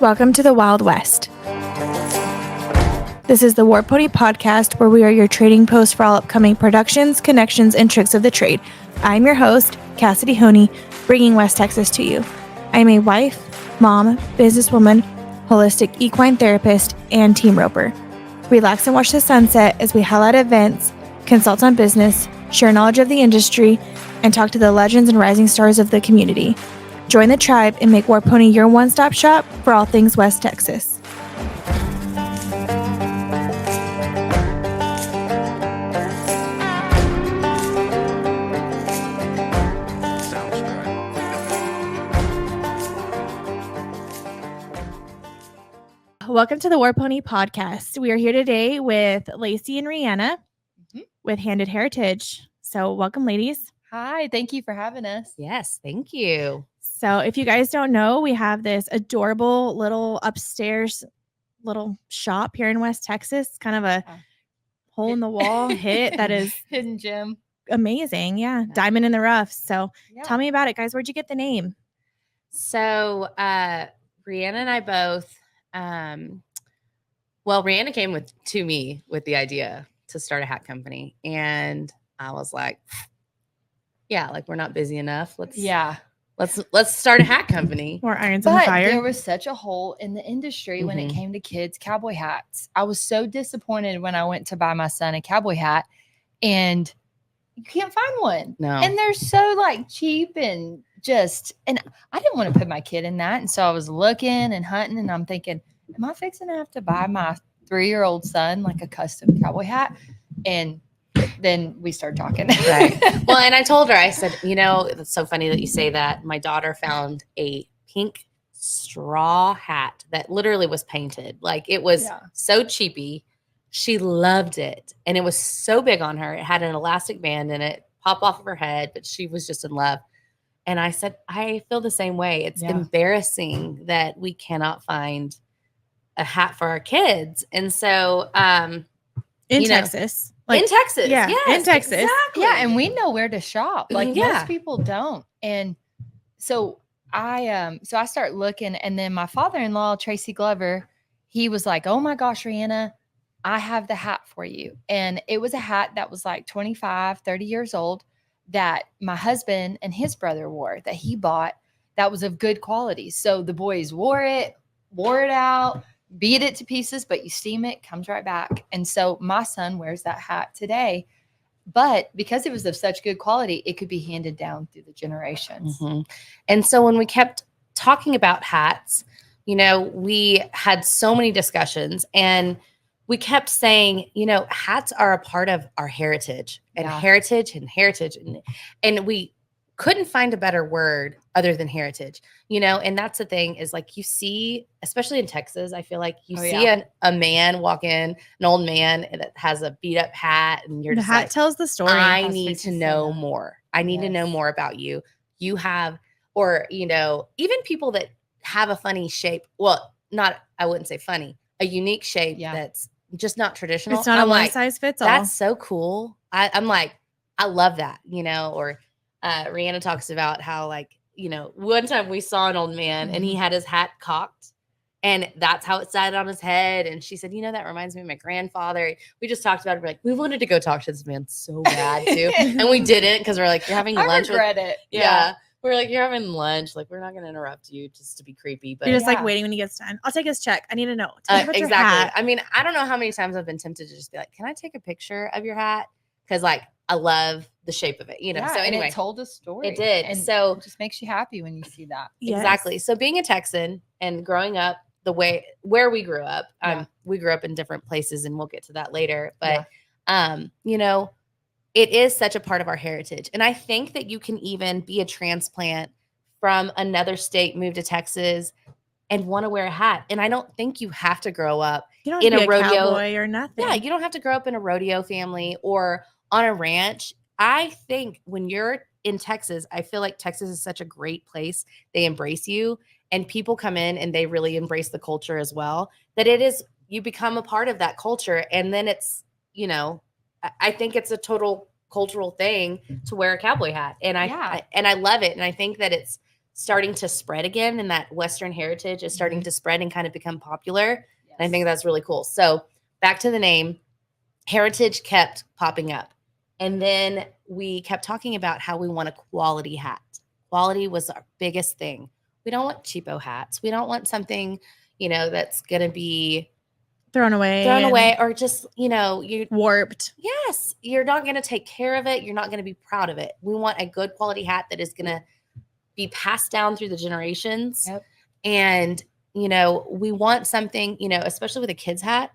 Welcome to the Wild West. This is the War Pony podcast, where we are your trading post for all upcoming productions, connections, and tricks of the trade. I'm your host, Cassidy Honey, bringing West Texas to you. I'm a wife, mom, businesswoman, holistic equine therapist, and team roper. Relax and watch the sunset as we highlight events, consult on business, share knowledge of the industry, and talk to the legends and rising stars of the community. Join the tribe and make War Pony your one-stop shop for all things West Texas. Welcome to the War Pony podcast. We are here today with Lacie and Reannah with Handed Heritage. So welcome, ladies. Hi, thank you for having us. Yes, thank you. So if you guys don't know, we have this adorable little upstairs little shop here in West Texas, kind of a hole in the wall hit that is hidden gem. Amazing. Yeah. Diamond in the rough. So tell me about it, guys. Where'd you get the name? So Reannah and I both, Reannah came to me with the idea to start a hat company. And I was like, we're not busy enough. Let's start a hat company. More irons in the fire. There was such a hole in the industry when it came to kids' cowboy hats. I was so disappointed when I went to buy my son a cowboy hat and you can't find one. No. And they're so cheap and I didn't want to put my kid in that. And so I was looking and hunting and I'm thinking, am I fixing to have to buy my 3-year-old son a custom cowboy hat? And then we started talking. Right. Well, and I told her, I said, it's so funny that you say that. My daughter found a pink straw hat that literally was painted. It was so cheapy. She loved it. And it was so big on her. It had an elastic band in it, pop off of her head, but she was just in love. And I said, I feel the same way. It's embarrassing that we cannot find a hat for our kids. And so, in Texas. In Texas. Yeah. Yes, in Texas. Exactly. Yeah. And we know where to shop. Most people don't. And so I start looking, and then my father-in-law, Tracy Glover, he was like, oh my gosh, Reannah, I have the hat for you. And it was a hat that was 25, 30 years old that my husband and his brother wore, that he bought, that was of good quality. So the boys wore it out, beat it to pieces, but you steam it, comes right back. And so my son wears that hat today, but because it was of such good quality, it could be handed down through the generations. And so when we kept talking about hats, we had so many discussions, and we kept saying, hats are a part of our heritage and heritage. And we couldn't find a better word other than heritage, and that's the thing is you see, especially in Texas, I feel like you see a man walk in, an old man that has a beat up hat, and you're the just hat tells the story. I need to know more. I need to know more about you. You have, or, even people that have a funny shape. Well, I wouldn't say funny, a unique shape that's just not traditional. It's not a one size fits all. That's so cool. I'm like, I love that, or Reannah talks about how one time we saw an old man and he had his hat cocked and that's how it sat on his head. And she said, that reminds me of my grandfather. We just talked about it. We're like, we wanted to go talk to this man so bad too. And we didn't, because we're like, you're having lunch. I regret it. Yeah. We're like, you're having lunch. We're not going to interrupt you just to be creepy. But you're just waiting when he gets done. I'll take his check. I need to know. Exactly. I mean, I don't know how many times I've been tempted to just be like, can I take a picture of your hat? Because I love the shape of it, So anyway, it told a story. It did. And so it just makes you happy when you see that. Yes. Exactly. So being a Texan and growing up the way where we grew up, we grew up in different places, and we'll get to that later. But it is such a part of our heritage. And I think that you can even be a transplant from another state, move to Texas, and want to wear a hat. And I don't think you have to grow up in a rodeo cowboy or nothing. Yeah, you don't have to grow up in a rodeo family or on a ranch. I think when you're in Texas, I feel like Texas is such a great place. They embrace you, and people come in and they really embrace the culture as well, that you become a part of that culture. And then it's, I think it's a total cultural thing to wear a cowboy hat. And I love it. And I think that it's starting to spread again, and that Western heritage is starting to spread and kind of become popular. Yes. And I think that's really cool. So back to the name, heritage kept popping up. And then we kept talking about how we want a quality hat. Quality was our biggest thing. We don't want cheapo hats. We don't want something, that's going to be thrown away or just, you warped. Yes. You're not going to take care of it. You're not going to be proud of it. We want a good quality hat that is going to be passed down through the generations. Yep. And, we want something, especially with a kid's hat,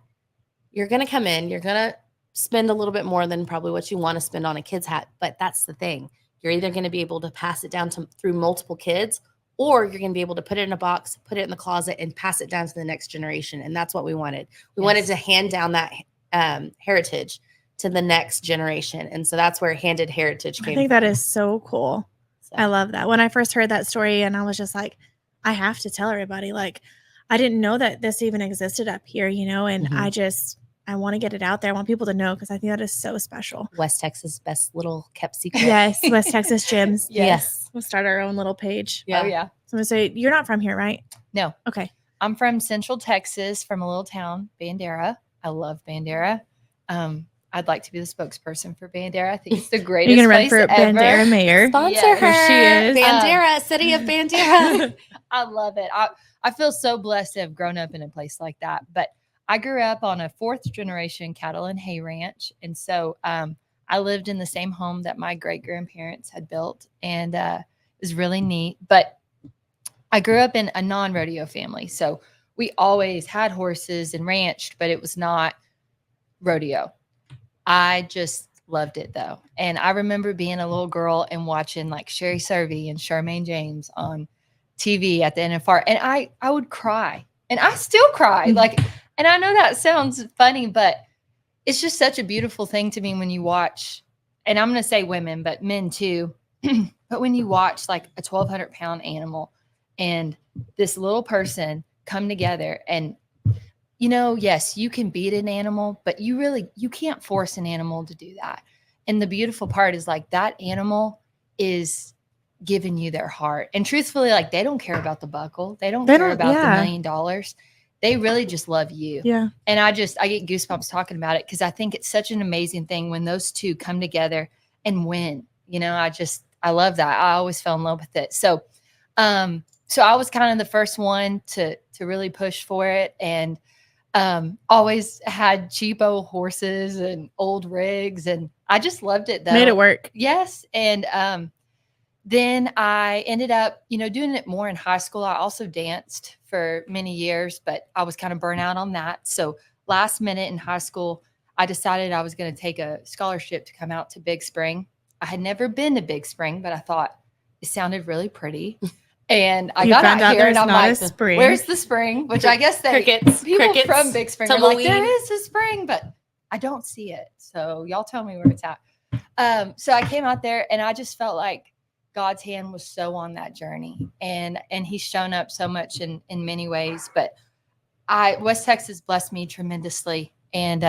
you're going to come in, you're going to spend a little bit more than probably what you want to spend on a kid's hat. But that's the thing. You're either going to be able to pass it down through multiple kids, or you're going to be able to put it in a box, put it in the closet, and pass it down to the next generation. And that's what we wanted. We wanted to hand down that heritage to the next generation. And so that's where handed heritage came from. I think that is so cool. So. I love that. When I first heard that story, and I was just like, I have to tell everybody. Like, I didn't know that this even existed up here, and I want to get it out there. I want people to know, because I think that is so special. West Texas' best little kept secret. Yes, West Texas Gems. Yes. We'll start our own little page. Yeah. Oh, yeah. So I'm going to say, you're not from here, right? No. Okay. I'm from Central Texas, from a little town, Bandera. I love Bandera. I'd like to be the spokesperson for Bandera. I think it's the greatest You're going to place run for ever. Bandera mayor. Sponsor her. She is. Bandera, city of Bandera. I love it. I feel so blessed to have grown up in a place like that. But I grew up on a 4th generation cattle and hay ranch. And so I lived in the same home that my great-grandparents had built. And it was really neat. But I grew up in a non-rodeo family. So we always had horses and ranched, but it was not rodeo. I just loved it, though. And I remember being a little girl and watching like Sherry Servey and Charmaine James on TV at the NFR. And I would cry. And I still cry. And I know that sounds funny, but it's just such a beautiful thing to me when you watch, and I'm going to say women, but men too. But when you watch like a 1,200-pound animal and this little person come together, and yes, you can beat an animal, but you can't force an animal to do that. And the beautiful part is like that animal is giving you their heart. And truthfully, like they don't care about the buckle. They don't care about the $1 million. They really just love you. Yeah. And I get goosebumps talking about it, because I think it's such an amazing thing when those two come together and win. I love that. I always fell in love with it. So I was kind of the first one to really push for it, and always had cheapo horses and old rigs, and I just loved it though. Made it work. Yes. And then I ended up, doing it more in high school. I also danced for many years, but I was kind of burnt out on that. So last minute in high school, I decided I was going to take a scholarship to come out to Big Spring. I had never been to Big Spring, but I thought it sounded really pretty. And I got out here and I'm like, where's the spring? Which I guess people from Big Spring are like, there is a spring, but I don't see it. So y'all tell me where it's at. So I came out there and I just felt like God's hand was so on that journey, and he's shown up so much in many ways. But West Texas blessed me tremendously. And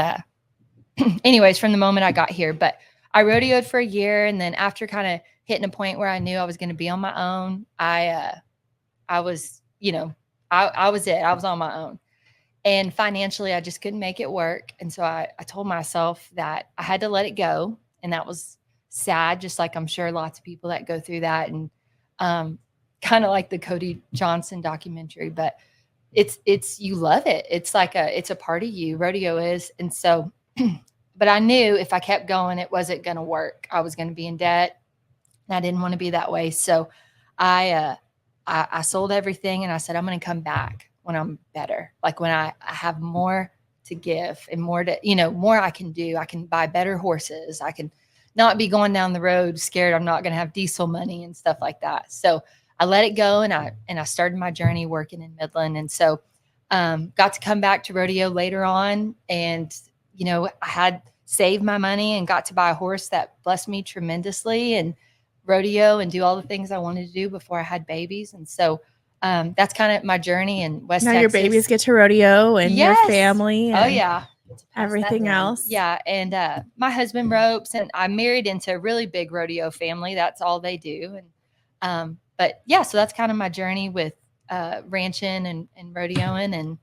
anyways, from the moment I got here, but I rodeoed for a year. And then after kind of hitting a point where I knew I was going to be on my own, I was on my own. And financially, I just couldn't make it work. And so I told myself that I had to let it go. And that was sad, just like I'm sure lots of people that go through that. And kind of like the Cody Johnson documentary, but it's you love it. It's like it's a part of you, rodeo is. And so, but I knew if I kept going, it wasn't going to work. I was going to be in debt, and I didn't want to be that way. So I sold everything, and I said, I'm going to come back when I'm better. Like when I have more to give and more more I can do. I can buy better horses. I can not be going down the road scared I'm not going to have diesel money and stuff like that. So I let it go, and I started my journey working in Midland. And so got to come back to rodeo later on, and I had saved my money and got to buy a horse that blessed me tremendously, and rodeo and do all the things I wanted to do before I had babies. And so that's kind of my journey in West Texas. Now your babies get to rodeo, and your family. And oh yeah. Everything else. Yeah. And my husband ropes, and I married into a really big rodeo family. That's all they do. And but yeah, so that's kind of my journey with ranching and rodeoing, and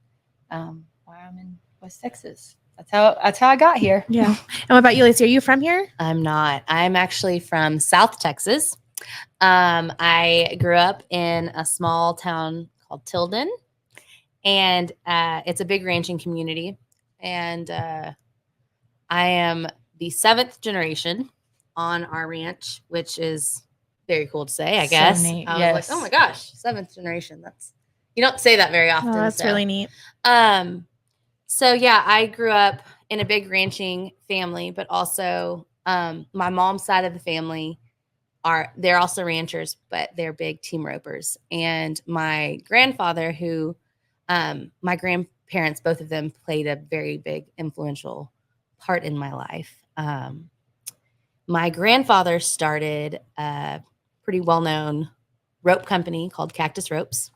why I'm in West Texas. That's how I got here. Yeah. And what about you, Lacie? Are you from here? I'm not. I'm actually from South Texas. I grew up in a small town called Tilden, and it's a big ranching community. And I am the 7th generation on our ranch, which is very cool to say, I guess. So neat. I was like, oh my gosh, 7th generation. You don't say that very often. Oh, that's really neat. So yeah, I grew up in a big ranching family, but also my mom's side of the family they're also ranchers, but they're big team ropers. And my grandfather, who my grandparents, both of them played a very big influential part in my life. My grandfather started a pretty well-known rope company called Cactus Ropes,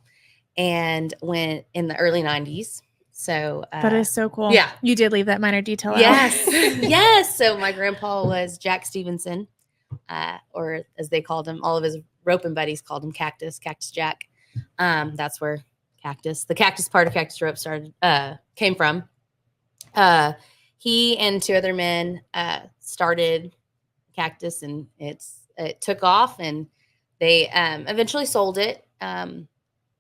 and went in the early 90s. So that is so cool. Yeah. You did leave that minor detail out. Yes. So my grandpa was Jack Stevenson, or as they called him, all of his roping buddies called him Cactus Jack. That's where the cactus part of Cactus Rope came from. He and 2 other men started Cactus, and it took off, and they eventually sold it.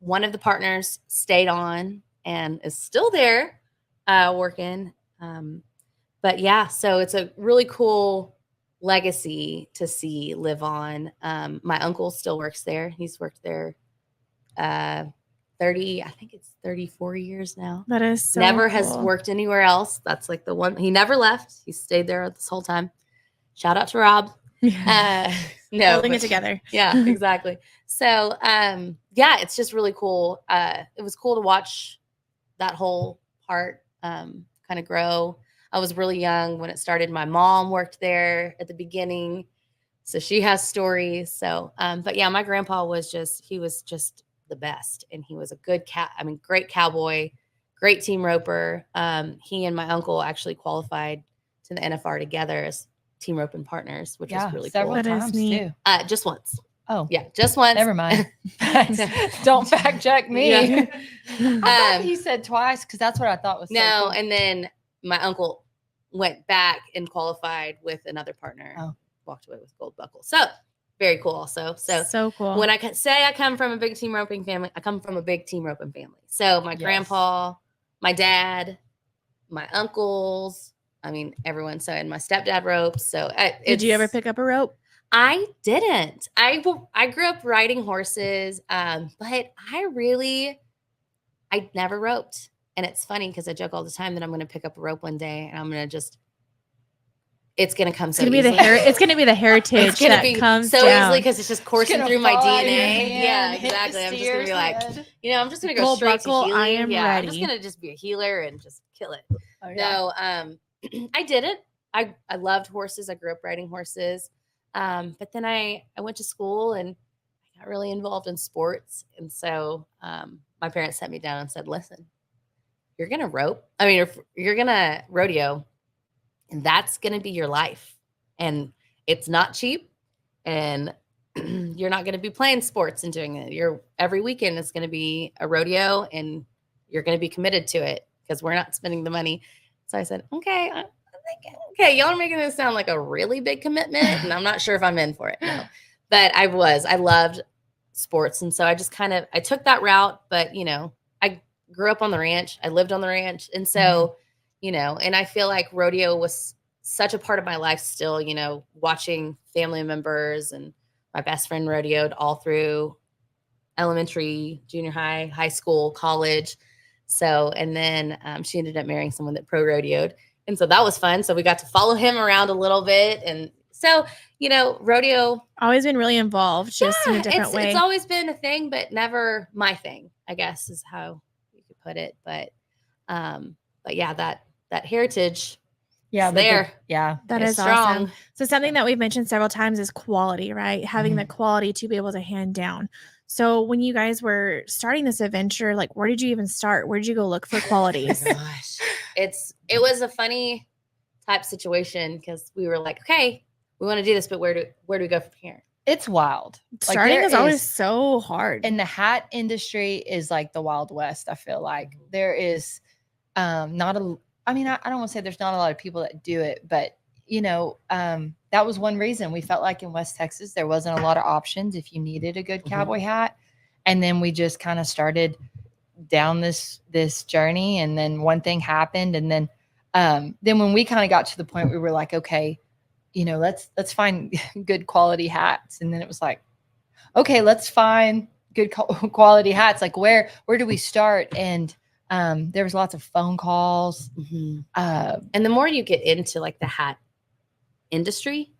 One of the partners stayed on and is still there working. But yeah, so it's a really cool legacy to see live on. My uncle still works there. He's worked there 34 years now. That is so Never cool. has worked anywhere else. That's like the one. He never left. He stayed there this whole time. Shout out to Rob. Holding it together. Yeah, exactly. So, yeah, it's just really cool. It was cool to watch that whole part kind of grow. I was really young when it started. My mom worked there at the beginning, so she has stories. So, but yeah, my grandpa was just the best, and he was a good great cowboy, great team roper. He and my uncle actually qualified to the NFR together as team roping partners, which was really cool. That is neat. Just once. Oh, yeah, just once. Never mind. Don't fact check me. Yeah. I thought he said twice, because that's what I thought was. No, so cool. And then my uncle went back and qualified with another partner. Oh. Walked away with gold buckle. So very cool. Also, so cool. When I say I come from a big team roping family, I come from a big team roping family. So my grandpa, my dad, my uncles. I mean, everyone. So, and my stepdad ropes. So, did you ever pick up a rope? I didn't. I grew up riding horses, but I never roped. And it's funny because I joke all the time that I'm going to pick up a rope one day, and I'm going to it's going to come so easily. It's going to be the heritage that comes so down. easily because it's just coursing through my DNA. Yeah, exactly. I'm just going to be like, I'm just going to go straight to healing. I am ready. I'm just going to just be a healer and just kill it. Oh, yeah. No, I didn't. I loved horses. I grew up riding horses. But then I went to school and I got really involved in sports. And so my parents sat me down and said, listen, you're going to rodeo, and that's going to be your life. And it's not cheap, and you're not going to be playing sports and doing it. Every weekend it's going to be a rodeo, and you're going to be committed to it because we're not spending the money. So I said, okay, y'all are making this sound like a really big commitment, and I'm not sure if I'm in for it. No. But I loved sports. And so I just I took that route, but I grew up on the ranch. I lived on the ranch. And so, and I feel like rodeo was such a part of my life still, watching family members, and my best friend rodeoed all through elementary, junior high, high school, college. So, and then she ended up marrying someone that pro rodeoed. And so that was fun. So we got to follow him around a little bit. And so, rodeo. Always been really involved, just in a different way. It's always been a thing, but never my thing, I guess is how you could put it. But yeah, that heritage. Yeah, there. That is strong. Awesome. So something that we've mentioned several times is quality, right? Having the quality to be able to hand down. So when you guys were starting this adventure, like, where did you even start? Where did you go look for qualities? Oh gosh. It was a funny type situation because we were like, okay, we want to do this, but where do we go from here? it's wild. Starting there is always so hard. And the hat industry is like the Wild West. I feel like there is not a, I mean, I don't want to say there's not a lot of people that do it, but you know, that was one reason we felt like in West Texas, there wasn't a lot of options if you needed a good cowboy hat. And then we just kind of started down this journey. And then one thing happened. And then when we kind of got to the point, we were like, okay, you know, let's find good quality hats. And then it was like, okay, let's find good quality hats. Like where do we start? And there was lots of phone calls. And the more you get into like the hat industry,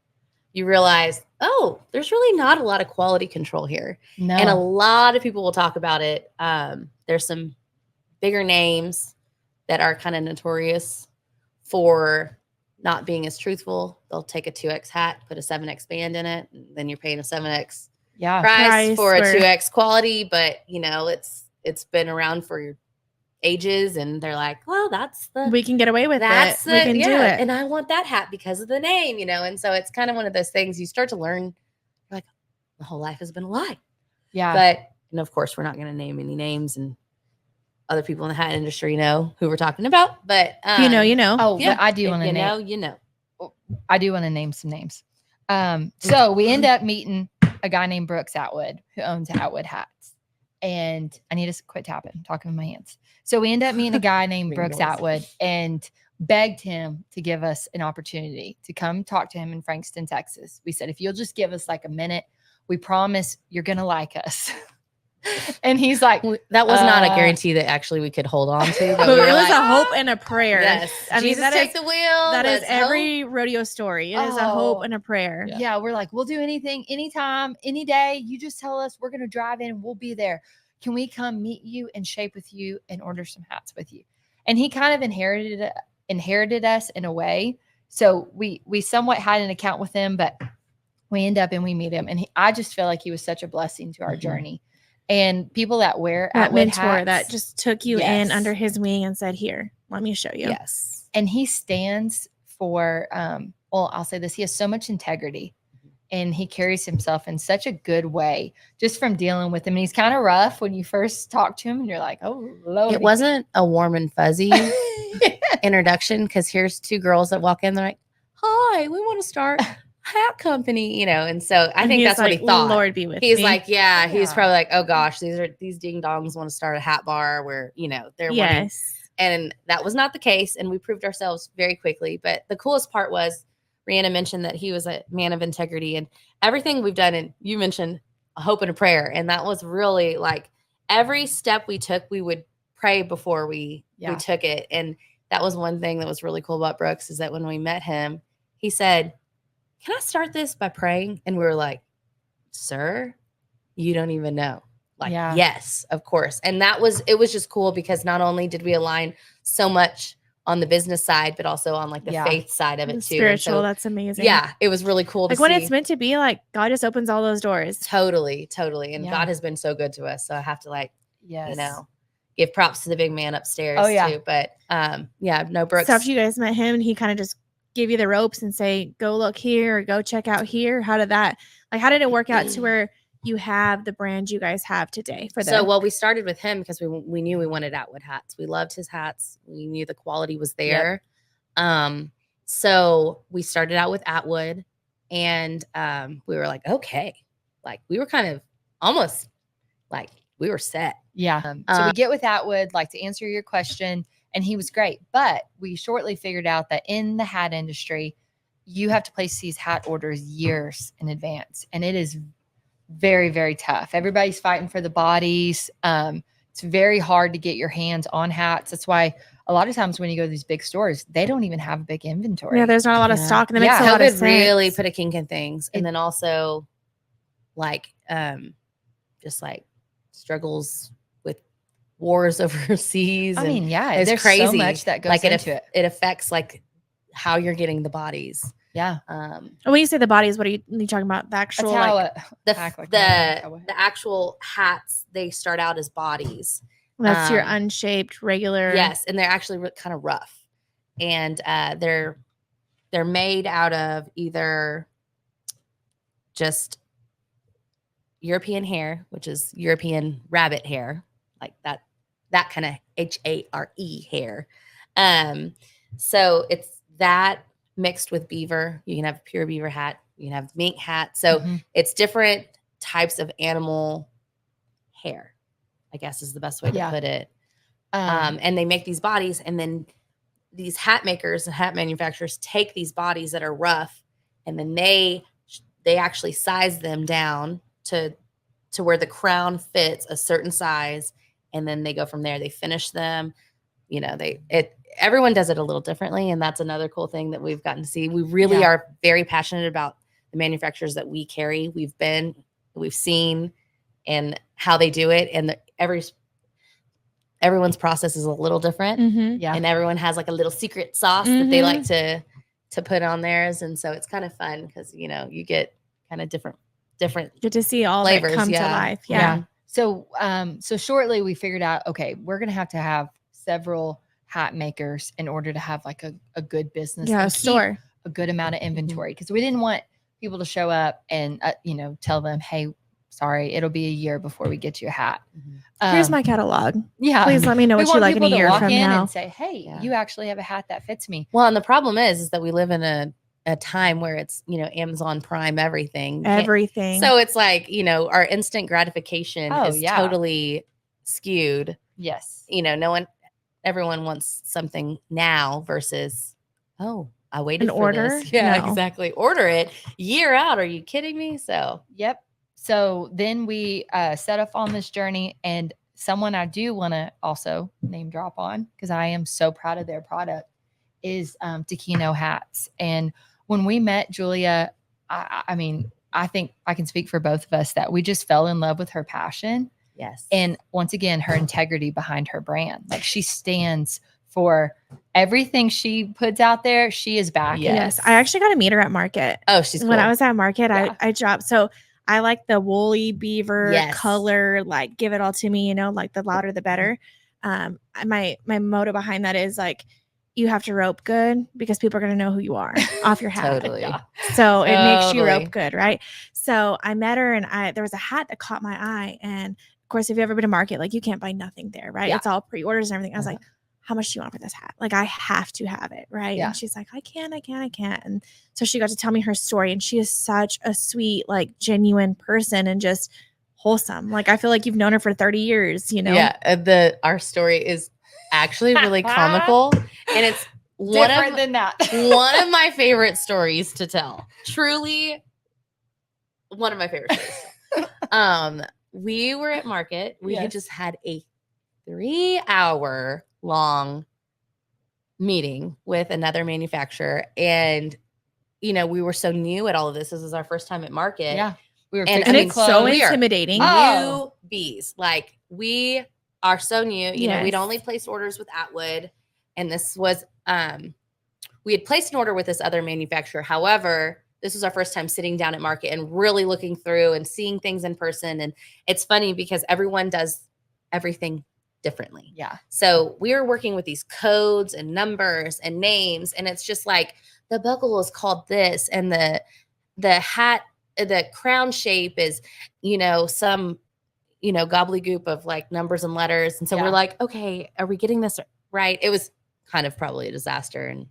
you realize, oh, there's really not a lot of quality control here. No. And a lot of people will talk about it. There's some bigger names that are kind of notorious for not being as truthful. They'll take a 2X hat, put a 7X band in it, and then you're paying a 7X price for a 2X quality. But you know, it's been around for ages, and they're like, well, we can get away with it. We can do it. And I want that hat because of the name, you know. And so it's kind of one of those things you start to learn, like, the whole life has been a lie. Yeah. But, and of course, we're not going to name any names, and other people in the hat industry know who we're talking about. But you know. Oh, yeah. But I do want to name. You know. I do want to name some names. So we end up meeting a guy named 𝒏𝒆𝒂𝒕 who owns Atwood Hats. And I need to quit tapping. I'm talking with my hands. So we end up meeting a guy named 𝒏𝒆𝒂𝒕 and begged him to give us an opportunity to come talk to him in Frankston, Texas. We said, if you'll just give us like a minute, we promise you're going to like us. And he's like, that was not a guarantee that actually we could hold on to. But it was a hope and a prayer. Yes. I mean, Jesus take the wheel. That is every rodeo story. It is a hope and a prayer. Yeah. We're like, we'll do anything, anytime, any day. You just tell us, we're going to drive in. We'll be there. Can we come meet you and shape with you and order some hats with you? And he kind of inherited us in a way. So we somewhat had an account with him, but we end up and we meet him. And I just feel like he was such a blessing to our journey. And people that wear that mentor hats, that just took you in under his wing and said, here, let me show you. Yes. And he stands for, well, I'll say this. He has so much integrity. And he carries himself in such a good way just from dealing with him. And he's kind of rough when you first talk to him and you're like, oh, Lord. It wasn't a warm and fuzzy introduction, because here's two girls that walk in. They're like, hi, we want to start a hat company, you know. And so I think that's what he thought. Lord be with He's me. like, yeah, he's probably like, oh gosh, these ding dongs want to start a hat bar where, you know, they're wanting. And that was not the case. And we proved ourselves very quickly. But the coolest part was, Reannah mentioned that he was a man of integrity, and everything we've done. And you mentioned a hope and a prayer. And that was really like every step we took, we would pray before we took it. And that was one thing that was really cool about Brooks, is that when we met him, he said, can I start this by praying? And we were like, sir, you don't even know. Like, yes, of course. And it was just cool, because not only did we align so much on the business side, but also on like the faith side of it too. Spiritual, so, that's amazing. Yeah, it was really cool to see. Like when it's meant to be, like God just opens all those doors. Totally. And God has been so good to us. So I have to you know, give props to the big man upstairs too. But no, Brooks. So after you guys met him, and he kind of just gave you the ropes and say, go look here or go check out here. How did it work out to where you have the brand you guys have today for them? So, well, we started with him because we knew we wanted Atwood hats. We loved his hats. We knew the quality was there. So we started out with Atwood, and we were like, okay, like we were kind of almost like we were set. Yeah. So we get with Atwood, like, to answer your question, and he was great. But we shortly figured out that in the hat industry, you have to place these hat orders years in advance, and it is very, very tough. Everybody's fighting for the bodies. It's very hard to get your hands on hats. That's why a lot of times when you go to these big stores, they don't even have a big inventory. Yeah, there's not a lot of stock. And that makes a lot of sense. Really put a kink in things. And then also like just like struggles with wars overseas. I mean, it's there's crazy. So much that goes into it. It affects like how you're getting the bodies. Yeah. When you say the bodies, what are you talking about? The actual the actual hats, they start out as bodies. That's your unshaped regular. Yes, and they're actually kind of rough, and they're made out of either just European hair, which is European rabbit hair, like that kind of HARE hair. So it's that mixed with beaver. You can have pure beaver hat. You can have mink hat. So it's different types of animal hair, I guess is the best way to put it. And they make these bodies, and then these hat makers and hat manufacturers take these bodies that are rough, and then they actually size them down to where the crown fits a certain size, and then they go from there. They finish them. You know, everyone does it a little differently, and that's another cool thing that we've gotten to see. We really are very passionate about the manufacturers that we carry. We've seen and how they do it, and everyone's process is a little different. And everyone has like a little secret sauce that they like to put on theirs, and so it's kind of fun because you get kind of different Get to see all flavors, of it come to life. So shortly we figured out, okay, we're gonna have to have several hat makers in order to have like a good business, a store, a good amount of inventory, because we didn't want people to show up and tell them, hey, sorry, it'll be a year before we get you a hat. Here's my catalog. Yeah, please let me know what you like in a year from now. And say, hey, you actually have a hat that fits me. Well, and the problem is that we live in a time where it's Amazon Prime everything. So it's like our instant gratification is totally skewed. Yes, everyone wants something now versus I waited an for order. This. Yeah, exactly. Order it year out. Are you kidding me? So So then we set off on this journey, and someone I do want to also name drop on, because I am so proud of their product, is 𝐇𝐚𝐽 hats. And when we met Julia, I mean, I think I can speak for both of us that we just fell in love with her passion. Yes. And once again, her integrity behind her brand. Like, she stands for everything she puts out there. She is back. Yes. I actually got to meet her at market. Oh, she's cool. When I was at market, I dropped. So I like the woolly beaver color, like give it all to me, like the louder, the better. My motive behind that is like, you have to rope good because people are going to know who you are off your hat. Totally. So it makes you rope good. Right. So I met her, and there was a hat that caught my eye. And of course, if you've ever been to market, like you can't buy nothing there. Right. It's all pre-orders and everything. I was like, how much do you want for this hat? Like, I have to have it. Right. And she's like, I can't. And so she got to tell me her story, and she is such a sweet, like genuine person and just wholesome. Like, I feel like you've known her for 30 years, Yeah. Our story is actually really comical, and it's one of my favorite stories to tell. Truly one of my favorite stories. We were at market. We had just had a 3-hour long meeting with another manufacturer, and we were so new at all of this. This is our first time at market. Yeah, we were, and it's so intimidating. Newbies, like we are so new. We'd only placed orders with Atwood, and this was we had placed an order with this other manufacturer. However, this was our first time sitting down at market and really looking through and seeing things in person. And it's funny because everyone does everything differently. Yeah. So we were working with these codes and numbers and names, and it's just like the buckle is called this, and the hat, the crown shape is, some gobbledygook of like numbers and letters. And so we're like, okay, are we getting this right? It was kind of probably a disaster. And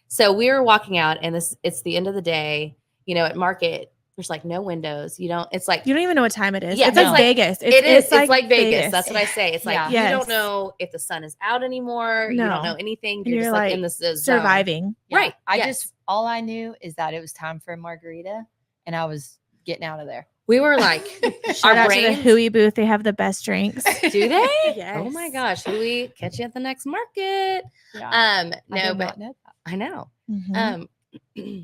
so we were walking out, and it's the end of the day, at market, there's like no windows. It's like, you don't even know what time it is. Yeah, it's like Vegas. It's like Vegas. That's what I say. It's like, you Yes. don't know if the sun is out anymore. No. You don't know anything. And You're just like in this zone. surviving. Yeah. Right. All I knew is that it was time for a margarita, and I was getting out of there. We were like, shout out to the Hui booth. They have the best drinks. Do they? Yes. Oh my gosh. Hui, catch you at the next market. Yeah. No, but I know. Mm-hmm.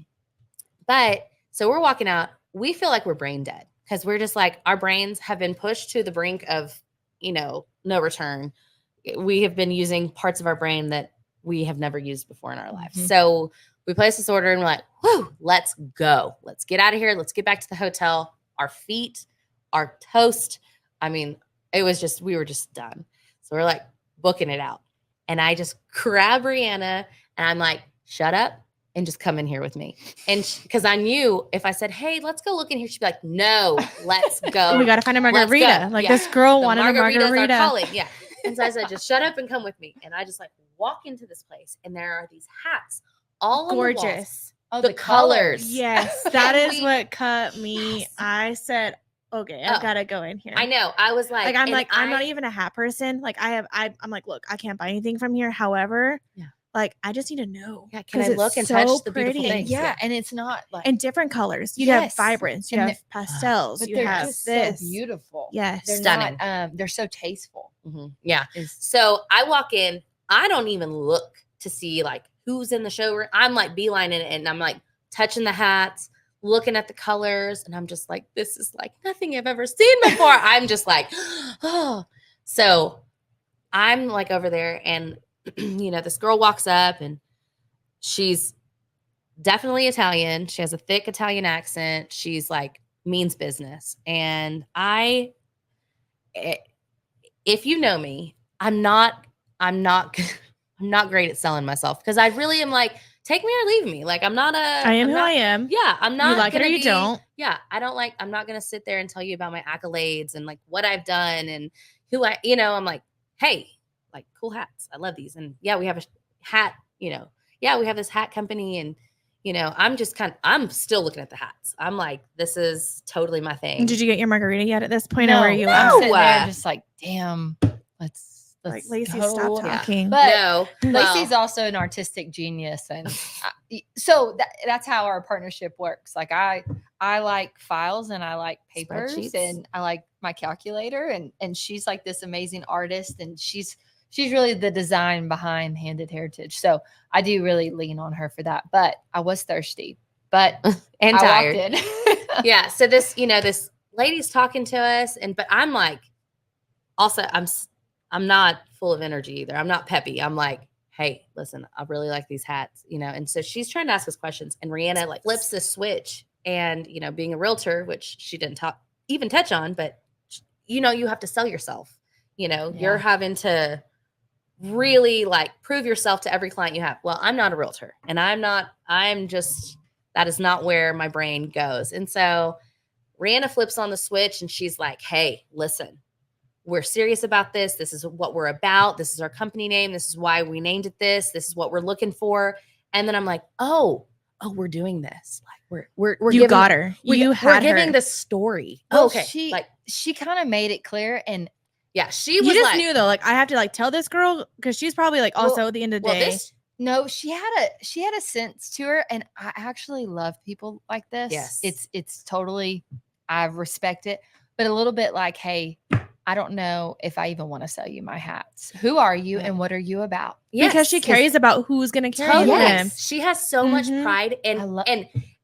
But so we're walking out. We feel like we're brain dead because we're just like, our brains have been pushed to the brink of, no return. We have been using parts of our brain that we have never used before in our lives. Mm-hmm. So we place this order, and we're like, whoo, let's go. Let's get out of here. Let's get back to the hotel. Our feet are toast. I mean, we were just done. So we're like booking it out. And I just grab Reannah, and I'm like, shut up and just come in here with me. And because I knew if I said, hey, let's go look in here, she'd be like, no, let's go. We got to find a margarita. Like this girl wanted a margarita. Are calling. Yeah. And so I said, just shut up and come with me. And I just like walk into this place and there are these hats all gorgeous. On the walls. Oh, the colors. Yes. That is what cut me. Yes. I said, okay, I gotta go in here. I know. I was like, I'm not even a hat person. Like I'm like, look, I can't buy anything from here. However, like I just need to know. Yeah, can I look and touch the beautiful things? Yeah, and it's not like and different colors. You have vibrance, you have pastels, but you they're have just this. so beautiful. Yes, they're stunning. They're so tasteful. Mm-hmm. Yeah. So I walk in. I don't even look to see like who's in the showroom. I'm like beelining it, and I'm like touching the hats, looking at the colors, and I'm just like, this is like nothing I've ever seen before. I'm just like, oh. So I'm like over there, and this girl walks up, and she's definitely Italian. She has a thick Italian accent. She's like means business. And if you know me, I'm not great at selling myself because I really am like, take me or leave me. Like I am. Yeah. I'm not. You like it or you don't. Yeah. I'm not going to sit there and tell you about my accolades and like what I've done and who I'm like, hey, like cool hats. I love these. And yeah, we have a hat, we have this hat company and, I'm still looking at the hats. I'm like, this is totally my thing. Did you get your margarita yet at this point? No, or were you I'm sitting there just like, damn, let's like Lacie, go. stop talking. But Lacie's also an artistic genius. And so that's how our partnership works. Like I like files and I like papers and I like my calculator and she's like this amazing artist and she's really the design behind Handed Heritage. So I do really lean on her for that. But I was thirsty, but and tired. I walked in. Yeah. So this lady's talking to us, but I'm like, also I'm not full of energy either. I'm not peppy. I'm like, hey, listen, I really like these hats, And so she's trying to ask us questions, and Reannah like flips the switch, and being a realtor, which she didn't even touch on, but you have to sell yourself. You're having to really like prove yourself to every client you have. Well, I'm not a realtor and that is not where my brain goes. And so Reannah flips on the switch and she's like, hey, listen, we're serious about this. This is what we're about. This is our company name. This is why we named it this. This is what we're looking for. And then I'm like, oh, we're doing this. Like we're you got her. We're giving the story. Well, okay. She kind of made it clear. And yeah, she was knew though, like I have to like tell this girl because she's probably like also at the end of the day. No, she had a sense to her, and I actually love people like this. Yes, it's totally, I respect it, but a little bit like, hey, I don't know if I even want to sell you my hats. Who are you and what are you about? Yes, because she cares about who's going to carry them. She has so much pride, and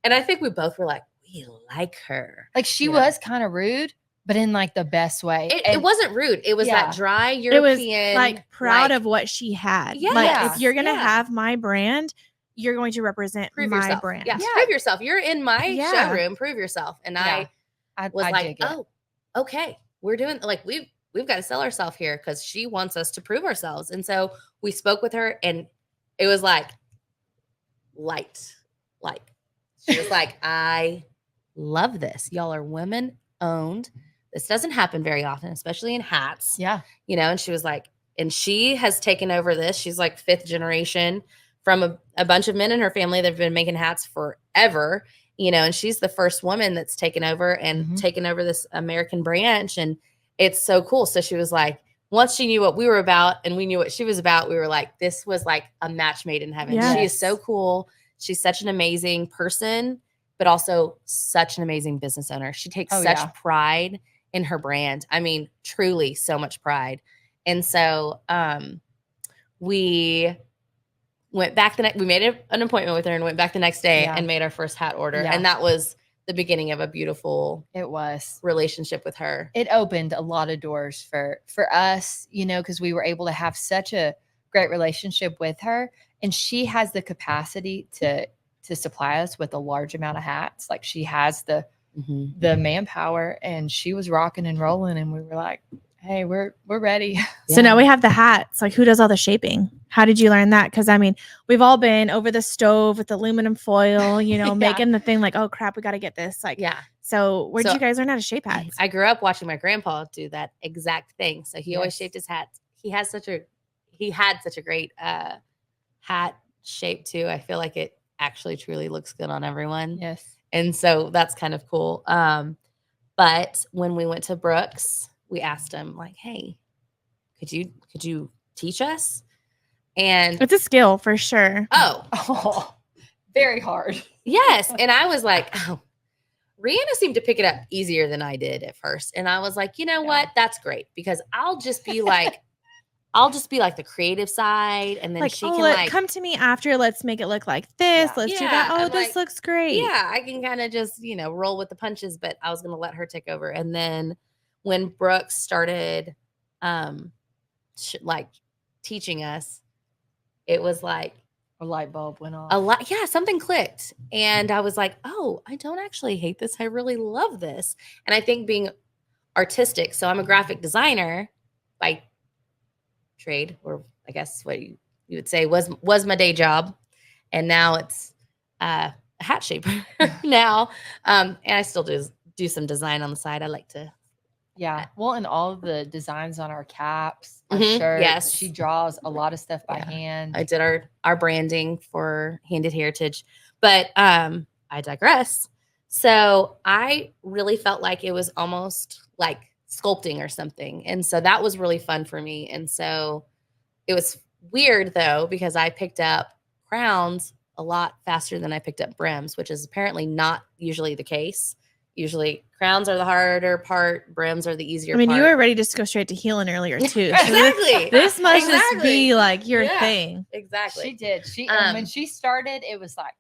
I think we both were like, we like her. Like she was kind of rude, but in like the best way. It wasn't rude. It was that dry European. It was like proud of what she had. Yeah. Like if you're going to have my brand, you're going to represent my brand. Yeah. Prove yourself. You're in my showroom. Prove yourself. And I was like, oh, okay. We're doing like, we've got to sell ourselves here because she wants us to prove ourselves. And so we spoke with her and it was like light. She was like, I love this. Y'all are women owned. This doesn't happen very often, especially in hats. Yeah. And she was like, and she has taken over this. She's like 5th generation from a bunch of men in her family that have been making hats forever, and she's the first woman that's taken over and taken over this American branch. And it's so cool. So she was like, once she knew what we were about and we knew what she was about, we were like, this was like a match made in heaven. Yes. She is so cool. She's such an amazing person, but also such an amazing business owner. She takes such pride in her brand. I mean, truly so much pride. And so we went back we made an appointment with her and went back the next day and made our first hat order. Yeah. And that was the beginning of a beautiful relationship with her. It opened a lot of doors for us, because we were able to have such a great relationship with her. And she has the capacity to supply us with a large amount of hats. Like she has the manpower, and she was rocking and rolling, and we were like, hey, we're ready. So now we have the hats. Like, who does all the shaping? How did you learn that? Because I mean, we've all been over the stove with aluminum foil, you know, making the thing like, oh crap, we got to get this. Like, So where did you guys learn how to shape hats? I grew up watching my grandpa do that exact thing. So he always shaped his hats. He had such a great hat shape too. I feel like it actually truly looks good on everyone. Yes. And so that's kind of cool. But when we went to Brooks, we asked him like, hey, could you teach us? And it's a skill for sure. Oh, very hard. Yes. And I was like, oh, Reannah seemed to pick it up easier than I did at first. And I was like, you know what? That's great, because I'll just be like the creative side, and then like, she can come to me after. Let's make it look like this. Let's do that. Oh, this looks great. Yeah, I can kind of just, roll with the punches, but I was going to let her take over. And then when Brooks started teaching us, it was like a light bulb went off. Something clicked. And I was like, oh, I don't actually hate this. I really love this. And I think being artistic, so I'm a graphic designer by trade, or I guess what you would say was my day job. And now it's a hat shaper now. And I still do some design on the side. I like to. Yeah. Well, and all of the designs on our caps, our shirts. Yes. She draws a lot of stuff by hand. I did our branding for Handed Heritage, but I digress. So I really felt like it was almost like sculpting or something. And so that was really fun for me. And so it was weird though, because I picked up crowns a lot faster than I picked up brims, which is apparently not usually the case. Usually crowns are the harder part, brims are the easier part. I mean, you were ready to go straight to healing earlier too. Exactly. This must just be like your thing. Exactly. She did. And when she started, it was like,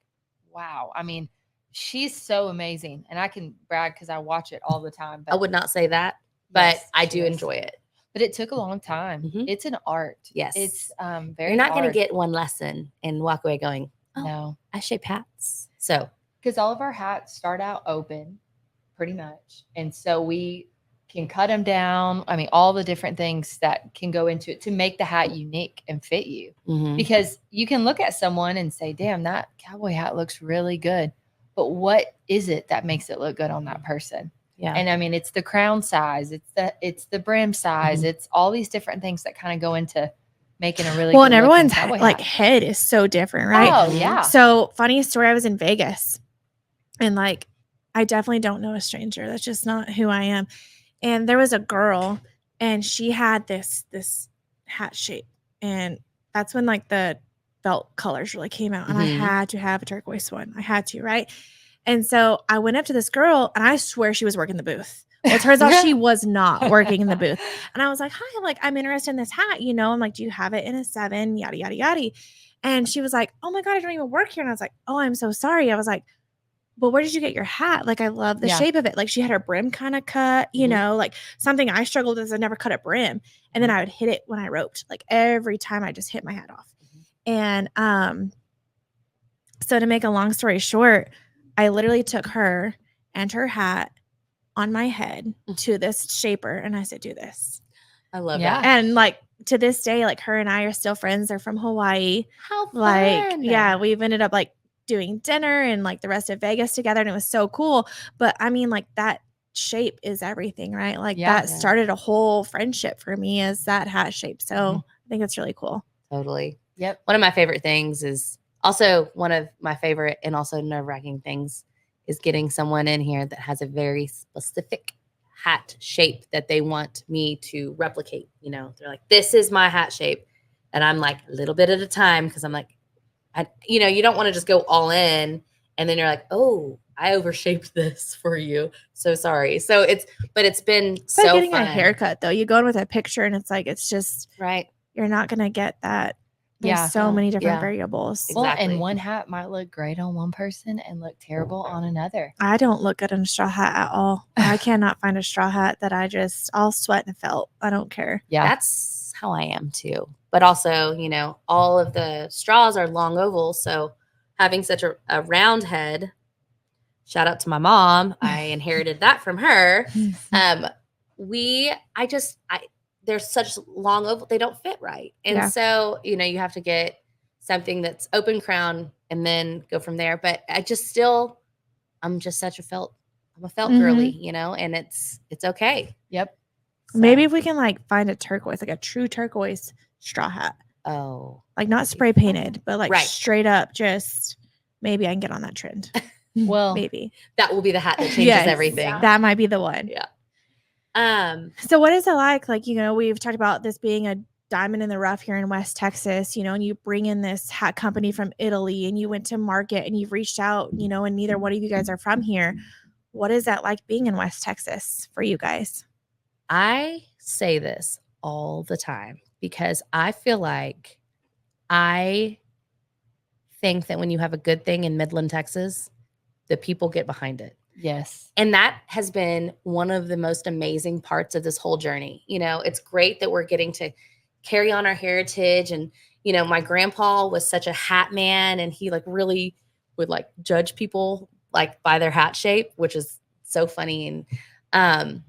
wow. I mean, she's so amazing. And I can brag because I watch it all the time. But I would not say that, but I do enjoy it. But it took a long time. Mm-hmm. It's an art. Yes. It's very You're not going to get one lesson and walk away going, oh, no, I shape hats. So. Because all of our hats start out open pretty much. And so we can cut them down. I mean, all the different things that can go into it to make the hat unique and fit you. Mm-hmm. Because you can look at someone and say, damn, that cowboy hat looks really good. But what is it that makes it look good on that person? Yeah. And I mean, it's the crown size, it's the brim size, mm-hmm. It's all these different things that kind of go into making a really well, good and everyone's head is so different, right? Oh, yeah. So funny story, I was in Vegas and I definitely don't know a stranger. That's just not who I am. And there was a girl and she had this hat shape. And that's when the felt colors really came out. And I had to have a turquoise one. I had to, right? And so I went up to this girl and I swear she was working the booth. Well, it turns out she was not working in the booth. And I was like, hi, I'm interested in this hat. I'm like, do you have it in a 7? Yada, yada, yada. And she was like, oh my God, I don't even work here. And I was like, oh, I'm so sorry. I was like, well, where did you get your hat? I love the shape of it. She had her brim kind of cut, something I struggled with is I never cut a brim. And then I would hit it when I roped. Every time I just hit my hat off. And so to make a long story short, I literally took her and her hat on my head to this shaper. And I said, do this. I love that. And to this day, her and I are still friends. They're from Hawaii. How fun. Yeah, we've ended up doing dinner and the rest of Vegas together. And it was so cool. But I mean, that shape is everything, right? That started a whole friendship for me as that hat shape. So I think it's really cool. Totally. Yep. One of my favorite things is also one of my favorite and also nerve-wracking things is getting someone in here that has a very specific hat shape that they want me to replicate. They're like, this is my hat shape. And I'm like, a little bit at a time. Cause I'm like, you don't want to just go all in. And then you're like, oh, I overshaped this for you. So sorry. So it's been it's so getting fun. A haircut though. You go in with a picture and it's just right. You're not going to get that. There's so many different variables. Well, and one hat might look great on one person and look terrible on another. I don't look good in a straw hat at all. I cannot find a straw hat that I'll sweat and felt. I don't care. Yeah. That's how I am too. But also, all of the straws are long ovals. So having such a round head, shout out to my mom. I inherited that from her. they're such long oval, they don't fit right. And so, you know, you have to get something that's open crown and then go from there. But I'm just such a felt girly, you know, and it's okay. Yep. So. Maybe if we can like find a turquoise, like a true turquoise straw hat. Oh, like not spray painted, but like straight up, just maybe I can get on that trend. Well, maybe that will be the hat that changes everything. Yeah. That might be the one. Yeah. So what is it like? Like, you know, we've talked about this being a diamond in the rough here in West Texas, you know, and you bring in this hat company from Italy and you went to market and you've reached out, you know, and neither one of you guys are from here. What is that like being in West Texas for you guys? I say this all the time because I feel like I think that when you have a good thing in Midland, Texas, the people get behind it. Yes. And that has been one of the most amazing parts of this whole journey. You know, it's great that we're getting to carry on our heritage. And, you know, my grandpa was such a hat man and he like really would like judge people like by their hat shape, which is so funny. And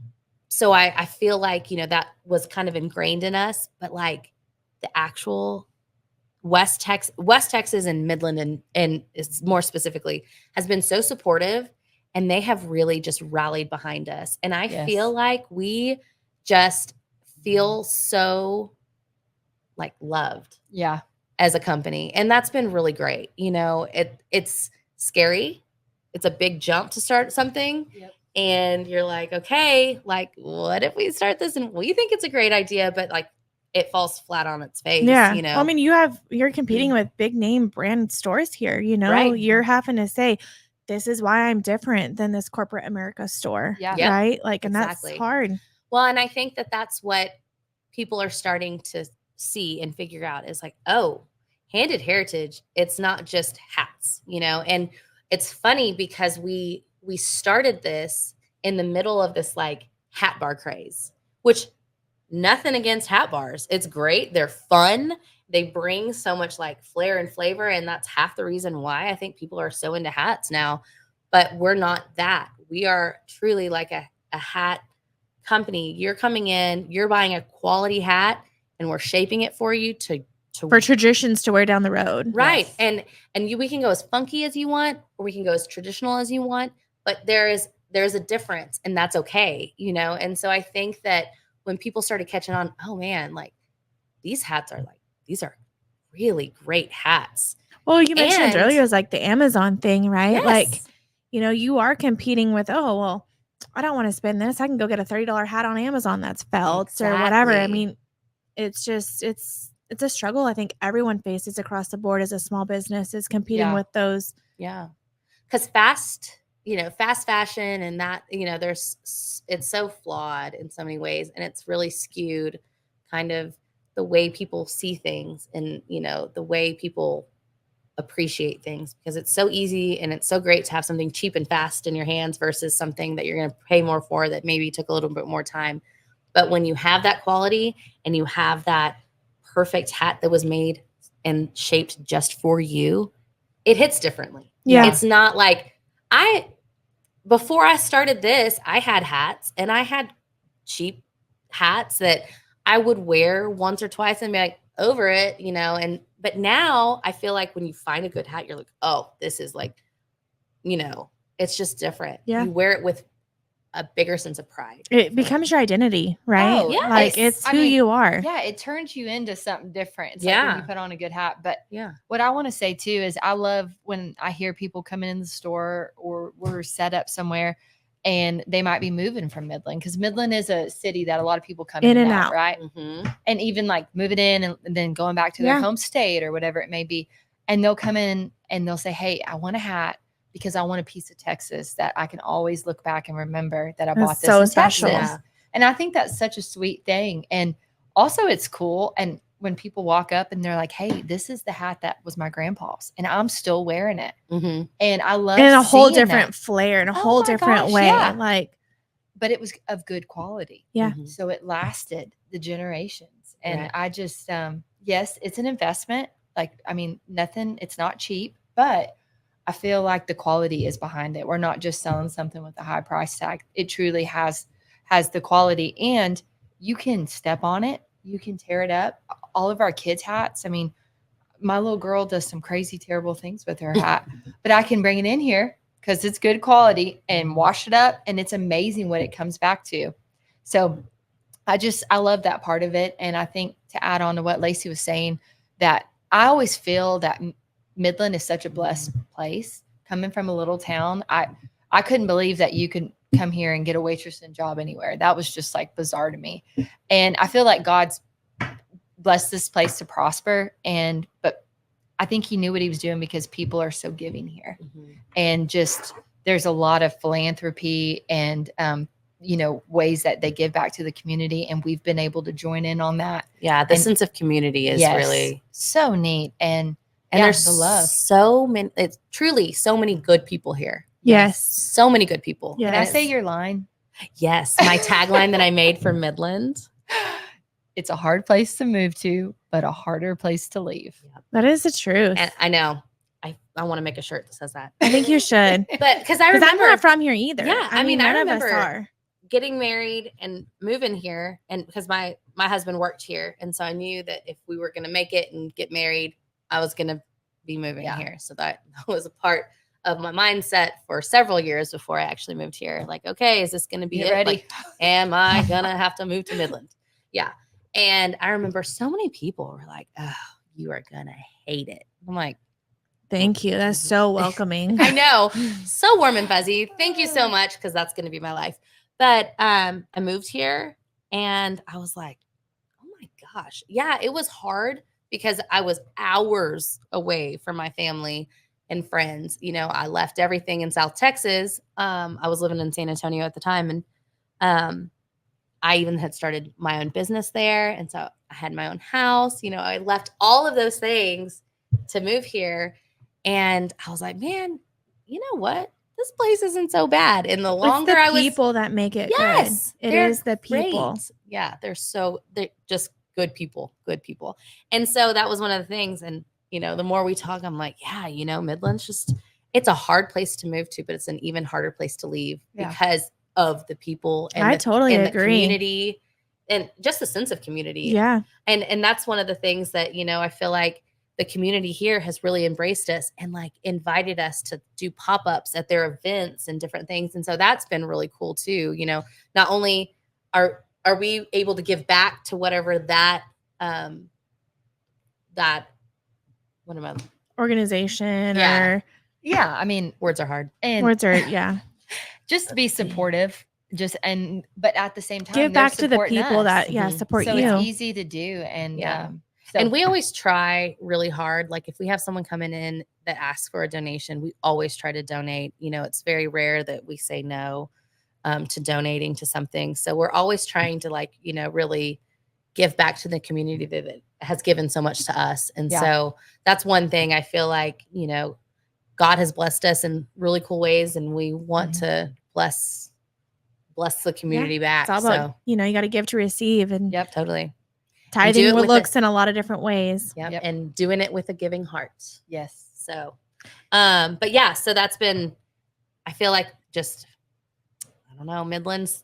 so I feel like, you know, that was kind of ingrained in us, but like the actual West Texas and Midland and more specifically has been so supportive. And they have really just rallied behind us. And I feel like we just feel so like loved as a company. And that's been really great. You know, it's scary. It's a big jump to start something. Yep. And you're like, okay, like what if we start this and we think it's a great idea, but like it falls flat on its face. Yeah. You know, well, I mean, you're competing with big name brand stores here, you know, you're having to say, this is why I'm different than this corporate America store. Yeah. Right. Like, and that's hard. Well, and I think that that's what people are starting to see and figure out is like, oh, handed heritage. It's not just hats, you know, and it's funny because we started this in the middle of this like hat bar craze, which nothing against hat bars. It's great. They're fun. They bring so much like flair and flavor. And that's half the reason why I think people are so into hats now, but we're not that. We are truly like a hat company. You're coming in, you're buying a quality hat and we're shaping it for you for traditions to wear down the road. Right. Yes. And we can go as funky as you want, or we can go as traditional as you want, but there's a difference and that's okay, you know? And so I think that when people started catching on, oh man, like these hats are like, these are really great hats. Well, you mentioned earlier, it was like the Amazon thing, right? Yes. Like, you know, you are competing with, oh, well, I don't want to spend this. I can go get a $30 hat on Amazon that's felt or whatever. I mean, it's just, it's a struggle I think everyone faces across the board as a small business is competing with those. Yeah. Because fast fashion and that, you know, it's so flawed in so many ways. And it's really skewed kind of the way people see things and, you know, the way people appreciate things because it's so easy and it's so great to have something cheap and fast in your hands versus something that you're going to pay more for that maybe took a little bit more time. But when you have that quality and you have that perfect hat that was made and shaped just for you, it hits differently. Yeah. It's not like before I started this, I had hats and I had cheap hats that I would wear once or twice and be like over it, you know, but now I feel like when you find a good hat, you're like, oh, this is like, you know, it's just different. Yeah. You wear it with a bigger sense of pride. It becomes your identity, right? Oh, yes. Like it's who you are. Yeah. It turns you into something different. It's like when you put on a good hat. But what I want to say too is I love when I hear people coming in the store or we're set up somewhere and they might be moving from Midland because Midland is a city that a lot of people come in and out. Right. Mm-hmm. And even like moving in and then going back to their home state or whatever it may be. And they'll come in and they'll say, hey, I want a hat because I want a piece of Texas that I can always look back and remember that I bought this in special. Texas. Yeah. And I think that's such a sweet thing. And also it's cool. And when people walk up and they're like, hey, this is the hat that was my grandpa's and I'm still wearing it. Mm-hmm. And I love in a whole different flair, in a whole different way. Yeah. Like, but it was of good quality. Yeah. Mm-hmm. So it lasted the generations. And I just, yes, it's an investment. Like, I mean, it's not cheap, but I feel like the quality is behind it. We're not just selling something with a high price tag. It truly has the quality and you can step on it, you can tear it up. All of our kids' hats. I mean, my little girl does some crazy, terrible things with her hat, but I can bring it in here because it's good quality and wash it up. And it's amazing what it comes back to. So I love that part of it. And I think to add on to what Lacie was saying, that I always feel that Midland is such a blessed place. Coming from a little town, I couldn't believe that you could come here and get a waitressing job anywhere. That was just like bizarre to me. And I feel like God's blessed this place to prosper. But I think he knew what he was doing because people are so giving here. And just there's a lot of philanthropy and ways that they give back to the community, and we've been able to join in on that. Yeah, the sense of community is really so neat. And there's the love. So many, it's truly so many good people here. Yes. So many good people. Yes. Can I say your line? Yes. My tagline that I made for Midland. It's a hard place to move to, but a harder place to leave. That is the truth. And I know. I want to make a shirt that says that. I think you should. But because I'm not from here either. Yeah. I mean, none I of us remember are. getting married and moving here, and because my husband worked here, and so I knew that if we were going to make it and get married, I was going to be moving here. So that was a part of my mindset for several years before I actually moved here. Like, okay, is this going to be it? Ready? Like, am I gonna have to move to Midland? Yeah. And I remember so many people were like, "Oh, you are gonna hate it." I'm like, thank you. That's so welcoming. I know. So warm and fuzzy. Thank you so much, because that's going to be my life. But I moved here and I was like, oh my gosh. Yeah, it was hard because I was hours away from my family and friends. I left everything in South Texas. I was living in San Antonio at the time. And I even had started my own business there. And so I had my own house. I left all of those things to move here. And I was like, man, you know what? This place isn't so bad. And the longer it's the people that make it yes, good. It is the people. Great. Yeah, they're just good people. And so that was one of the things. And, the more we talk, I'm like, yeah, Midland's it's a hard place to move to, but it's an even harder place to leave because of the people and I totally agree. The community and just the sense of community. Yeah. And that's one of the things that, I feel like the community here has really embraced us and like invited us to do pop-ups at their events and different things. And so that's been really cool too. Not only are we able to give back to whatever that organization Yeah. or I mean, words are hard. And words are just to be supportive, but at the same time, give back to the people that support so you. it's easy to do. And and we always try really hard. Like if we have someone coming in that asks for a donation, we always try to donate. It's very rare that we say no to donating to something. So we're always trying to really give back to the community that has given so much to us. And so that's one thing I feel like, God has blessed us in really cool ways, and we want to bless the community back. It's all about, you got to give to receive, and totally. Tithing looks in a lot of different ways. Yep. And doing it with a giving heart. Yes. So, but yeah, so that's been, I feel like I don't know, Midland's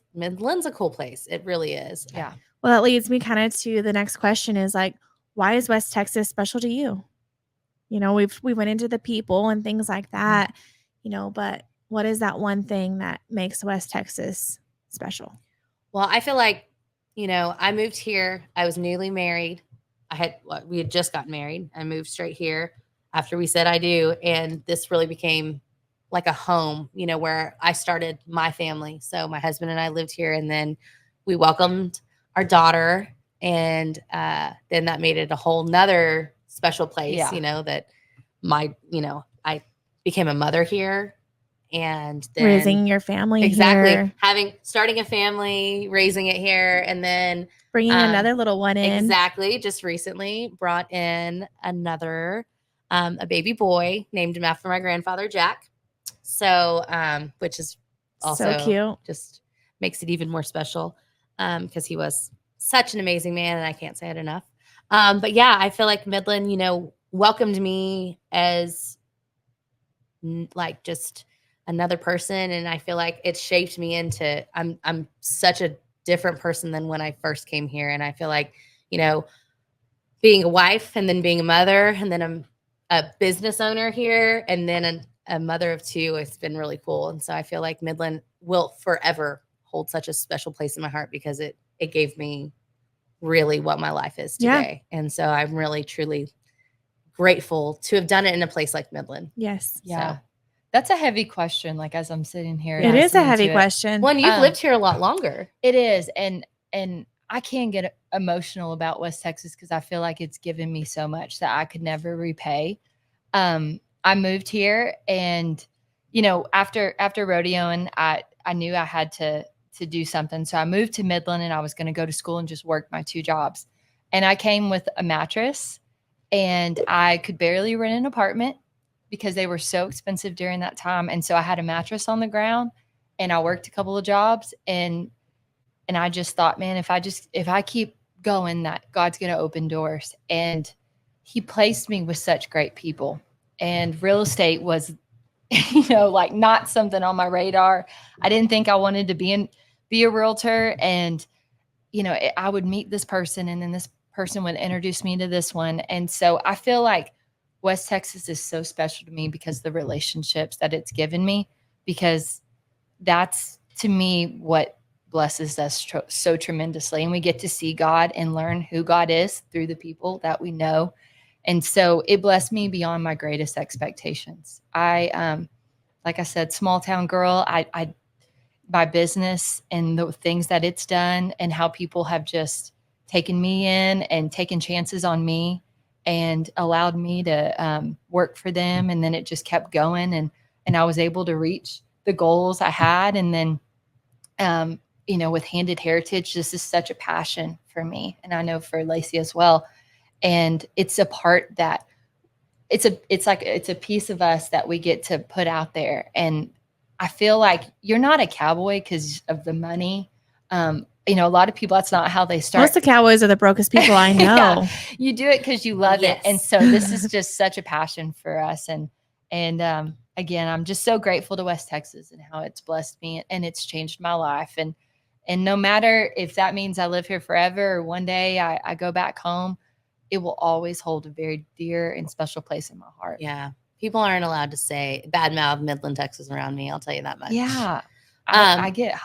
a cool place. It really is. Yeah. Well, that leads me kind of to the next question is like, why is West Texas special to you? We went into the people and things like that, but what is that one thing that makes West Texas special? Well, I feel like, I moved here. I was newly married. We had just gotten married. I moved straight here after we said I do. And this really became like a home, where I started my family. So my husband and I lived here, and then we welcomed our daughter. And then that made it a whole nother special place, that I became a mother here. And then raising your family here. Exactly. Starting a family, raising it here, and then bringing another little one in. Exactly. Just recently brought in another, a baby boy, named him after my grandfather, Jack. So, which is also so cute. Just makes it even more special because he was such an amazing man, and I can't say it enough. But yeah, I feel like Midland, welcomed me as just another person, and I feel like it shaped me into I'm such a different person than when I first came here. And I feel like, you know, being a wife and then being a mother and then a business owner here and then a mother of two, it's been really cool. And so I feel like Midland will forever hold such a special place in my heart because it gave me really what my life is today. Yeah. And so I'm really, truly grateful to have done it in a place like Midland. Yes. Yeah. So. That's a heavy question. Like as I'm sitting here. It is a heavy question. Well, you've lived here a lot longer. It is. And I can get emotional about West Texas because I feel like it's given me so much that I could never repay. I moved here and, you know, after rodeoing, I knew I had to do something. So I moved to Midland and I was going to go to school and just work my 2 jobs. And I came with a mattress and I could barely rent an apartment because they were so expensive during that time. And so I had a mattress on the ground and I worked a couple of jobs and I just thought, man, if I keep going, that God's going to open doors. And he placed me with such great people. And real estate was, you know, like not something on my radar. I didn't think I wanted to be a realtor. And, you know, I would meet this person and then this person would introduce me to this one. And so I feel like West Texas is so special to me because of the relationships that it's given me, because that's to me what blesses us so tremendously. And we get to see God and learn who God is through the people that we know. And so it blessed me beyond my greatest expectations. I, like I said, small town girl, I my business and the things that it's done and how people have just taken me in and taken chances on me and allowed me to work for them. And then it just kept going and I was able to reach the goals I had. And then, you know, with Handed Heritage, this is such a passion for me. And I know for Lacie as well. And it's a part that it's a piece of us that we get to put out there. And I feel like you're not a cowboy because of the money. You know, a lot of people, that's not how they start. Most of the cowboys are the brokest people I know. Yeah, you do it because you love it. And so this is just such a passion for us. And again, I'm just so grateful to West Texas and how it's blessed me and it's changed my life. And no matter if that means I live here forever or one day I go back home, it will always hold a very dear and special place in my heart. Yeah. People aren't allowed to say badmouth Midland, Texas around me. I'll tell you that much. Yeah. I get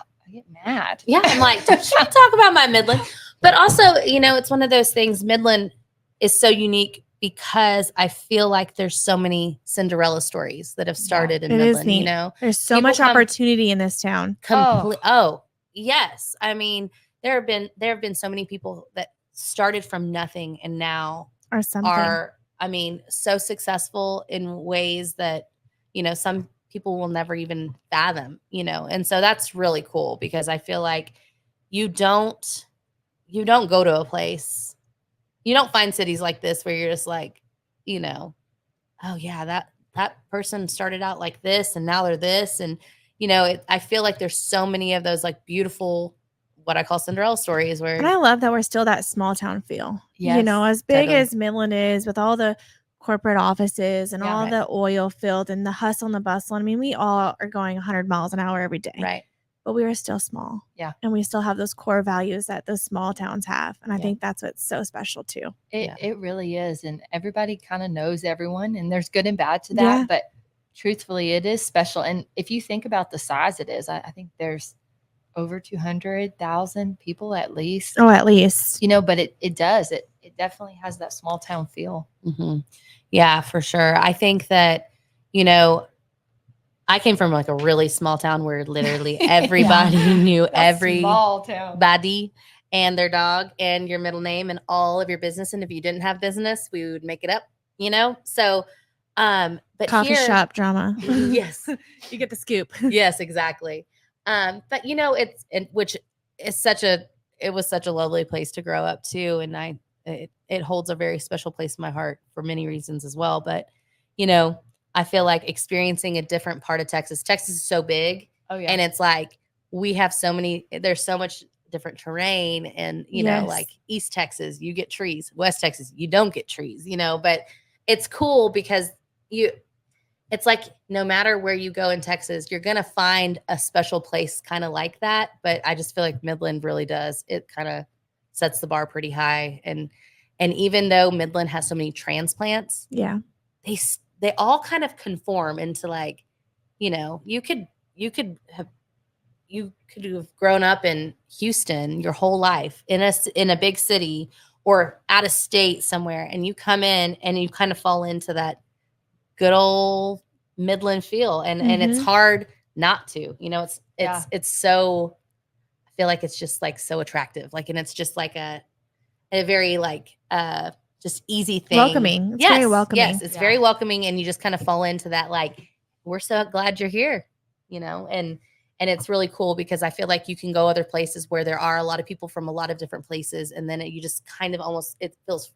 mad. Yeah. I'm like, don't you talk about my Midland. But also, you know, it's one of those things. Midland is so unique because I feel like there's so many Cinderella stories that have started in Midland. You know, there's so much opportunity in this town. Oh, yes. I mean, there have been so many people that started from nothing and now are, I mean, so successful in ways that, you know, some people will never even fathom, you know? And so that's really cool because I feel like you don't go to a place, you don't find cities like this where you're just like, you know, oh yeah, that person started out like this and now they're this. And, you know, I feel like there's so many of those like beautiful, what I call Cinderella stories where. And I love that we're still that small town feel. Yes, you know, as big as Midland is with all the corporate offices and all the oil field and the hustle and the bustle. I mean, we all are going 100 miles an hour every day. Right. But we are still small. Yeah. And we still have those core values that those small towns have. And I think that's what's so special too. It really is. And everybody kind of knows everyone and there's good and bad to that. Yeah. But truthfully, it is special. And if you think about the size it is, I think there's over 200,000 people at least. Oh, at least. You know, but it does. It definitely has that small town feel. Mm-hmm. Yeah, for sure. I think that, you know, I came from like a really small town where literally everybody knew everybody and their dog and your middle name and all of your business. And if you didn't have business, we would make it up, you know? So, but coffee shop drama. Yes. You get the scoop. Yes, exactly. But you know, it was such a lovely place to grow up too. And it holds a very special place in my heart for many reasons as well. But, you know, I feel like experiencing a different part of Texas. Texas is so big. Oh, yeah. And it's like, there's so much different terrain and, you know, like East Texas, you get trees. West Texas, you don't get trees, you know, but it's cool because it's like no matter where you go in Texas, you're going to find a special place kind of like that. But I just feel like Midland really does. It kind of sets the bar pretty high. And even though Midland has so many transplants, Yeah. they all kind of conform into like, you know, you could have grown up in Houston your whole life in a big city or out of state somewhere, and you come in and you kind of fall into that good old Midland feel, and it's hard not to. You know, it's so, I feel like it's just like so attractive, like, and it's just like a very like just easy thing. Welcoming. It's very welcoming. Yes, it's very welcoming, and you just kind of fall into that like, we're so glad you're here, you know, and it's really cool because I feel like you can go other places where there are a lot of people from a lot of different places, and then you just kind of almost, it feels